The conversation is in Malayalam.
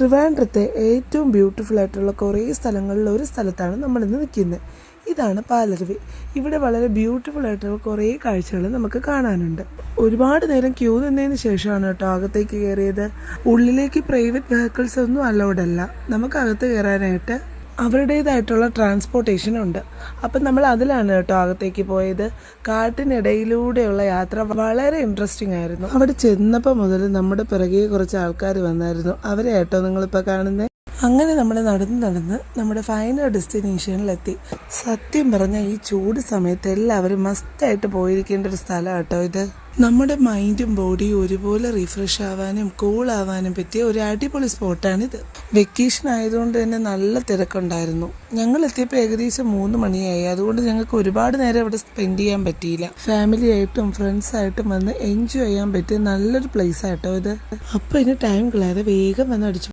ട്രിവാൻഡ്രത്തെ ഏറ്റവും ബ്യൂട്ടിഫുൾ ആയിട്ടുള്ള കുറേ സ്ഥലങ്ങളിൽ ഒരു സ്ഥലത്താണ് നമ്മളിന്ന് നിൽക്കുന്നത്. ഇതാണ് പാലരുവി. ഇവിടെ വളരെ ബ്യൂട്ടിഫുൾ ആയിട്ടുള്ള കുറേ കാഴ്ചകൾ നമുക്ക് കാണാനുണ്ട്. ഒരുപാട് നേരം ക്യൂ നിന്നതിന് ശേഷമാണ് കേട്ടോ അകത്തേക്ക് കയറിയത്. ഉള്ളിലേക്ക് പ്രൈവറ്റ് വെഹിക്കിൾസ് ഒന്നും അലൗഡ് അല്ല. നമുക്കകത്ത് കയറാനായിട്ട് അവരുടേതായിട്ടുള്ള ട്രാൻസ്പോർട്ടേഷൻ ഉണ്ട്. അപ്പം നമ്മൾ അതിലാണ് കേട്ടോ അകത്തേക്ക് പോയത്. കാട്ടിനിടയിലൂടെയുള്ള യാത്ര വളരെ ഇൻട്രസ്റ്റിംഗ് ആയിരുന്നു. അവിടെ ചെന്നപ്പോൾ മുതൽ നമ്മുടെ പിറകെ കുറച്ച് ആൾക്കാർ വന്നായിരുന്നു. അവരെ കേട്ടോ നിങ്ങളിപ്പോൾ കാണുന്നത്. അങ്ങനെ നമ്മൾ നടന്ന് നമ്മുടെ ഫൈനൽ ഡെസ്റ്റിനേഷനിലെത്തി. സത്യം പറഞ്ഞാൽ ഈ ചൂട് സമയത്ത് എല്ലാവരും മസ്റ്റായിട്ട് പോയിരിക്കേണ്ട ഒരു സ്ഥലം കേട്ടോ ഇത്. നമ്മുടെ മൈൻഡും ബോഡിയും ഒരുപോലെ റീഫ്രഷ് ആവാനും കൂളാവാനും പറ്റിയ ഒരു അടിപൊളി സ്പോട്ടാണിത്. വെക്കേഷൻ ആയതുകൊണ്ട് തന്നെ നല്ല തിരക്കുണ്ടായിരുന്നു. ഞങ്ങൾ എത്തിയപ്പോൾ ഏകദേശം 3 മണിയായി. അതുകൊണ്ട് ഞങ്ങൾക്ക് ഒരുപാട് നേരം ഇവിടെ സ്പെൻഡ് ചെയ്യാൻ പറ്റിയില്ല. ഫാമിലി ആയിട്ടും ഫ്രണ്ട്സായിട്ടും വന്ന് എൻജോയ് ചെയ്യാൻ പറ്റിയ നല്ലൊരു പ്ലേസ് ആട്ടോ ഇത്. അപ്പോൾ ഇനി ടൈം കളയാതെ വേഗം വന്ന് അടിച്ചു